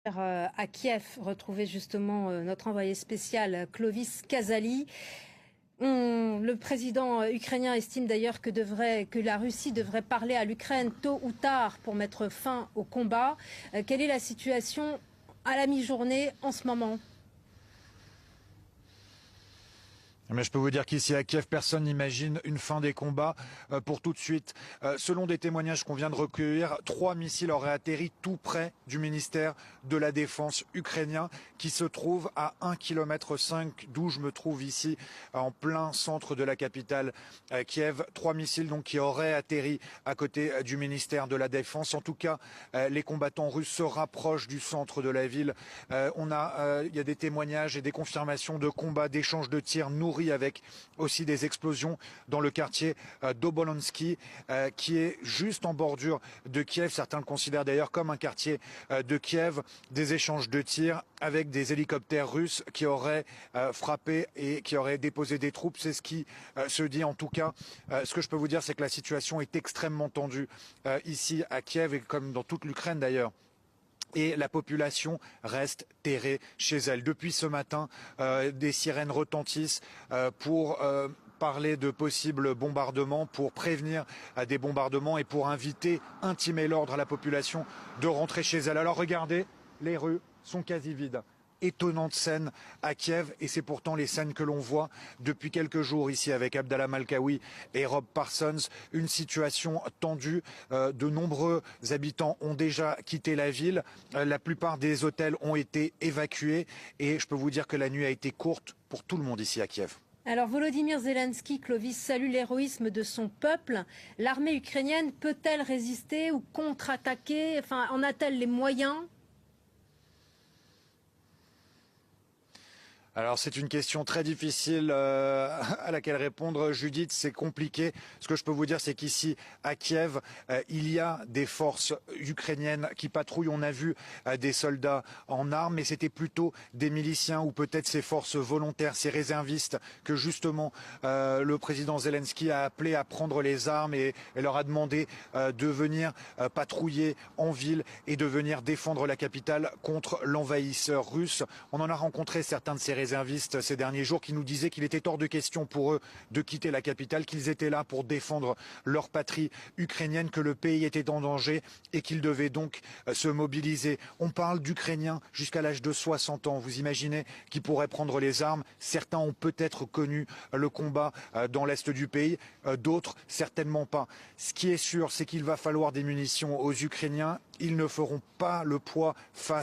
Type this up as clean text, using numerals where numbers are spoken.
À Kiev, retrouver justement notre envoyé spécial Clovis Casali. Le président ukrainien estime d'ailleurs que la Russie devrait parler à l'Ukraine tôt ou tard pour mettre fin au combat. Quelle est la situation à la mi-journée en ce moment ? Mais je peux vous dire qu'ici à Kiev, personne n'imagine une fin des combats pour tout de suite. Selon des témoignages qu'on vient de recueillir, 3 missiles auraient atterri tout près du ministère de la Défense ukrainien qui se trouve à 1,5 km d'où je me trouve ici en plein centre de la capitale Kiev. 3 missiles donc qui auraient atterri à côté du ministère de la Défense. En tout cas, les combattants russes se rapprochent du centre de la ville. Il y a des témoignages et des confirmations de combats, d'échanges de tirs nourris avec aussi des explosions dans le quartier d'Obolonsky qui est juste en bordure de Kiev. Certains le considèrent d'ailleurs comme un quartier de Kiev. Des échanges de tirs avec des hélicoptères russes qui auraient frappé et qui auraient déposé des troupes. C'est ce qui se dit en tout cas. Ce que je peux vous dire, c'est que la situation est extrêmement tendue ici à Kiev et comme dans toute l'Ukraine d'ailleurs. Et la population reste terrée chez elle. Depuis ce matin, des sirènes retentissent pour parler de possibles bombardements, pour prévenir des bombardements et pour intimer l'ordre à la population de rentrer chez elle. Alors regardez, les rues sont quasi vides. Étonnante scène à Kiev et c'est pourtant les scènes que l'on voit depuis quelques jours ici avec Abdallah Malkawi et Rob Parsons. Une situation tendue. De nombreux habitants ont déjà quitté la ville. La plupart des hôtels ont été évacués et je peux vous dire que la nuit a été courte pour tout le monde ici à Kiev. Alors Volodymyr Zelensky, Clovis, salue l'héroïsme de son peuple. L'armée ukrainienne peut-elle résister ou contre-attaquer? Enfin, en a-t-elle les moyens? Alors c'est une question très difficile à laquelle répondre, Judith, c'est compliqué. Ce que je peux vous dire, c'est qu'ici à Kiev, il y a des forces ukrainiennes qui patrouillent. On a vu des soldats en armes, mais c'était plutôt des miliciens ou peut-être ces forces volontaires, ces réservistes que justement le président Zelensky a appelé à prendre les armes et leur a demandé de venir patrouiller en ville et de venir défendre la capitale contre l'envahisseur russe. On en a rencontré certains de ces réservistes ces derniers jours qui nous disaient qu'il était hors de question pour eux de quitter la capitale, qu'ils étaient là pour défendre leur patrie ukrainienne, que le pays était en danger et qu'ils devaient donc se mobiliser. On parle d'Ukrainiens jusqu'à l'âge de 60 ans. Vous imaginez qui pourraient prendre les armes. Certains ont peut-être connu le combat dans l'est du pays, d'autres certainement pas. Ce qui est sûr, c'est qu'il va falloir des munitions aux Ukrainiens. Ils ne feront pas le poids face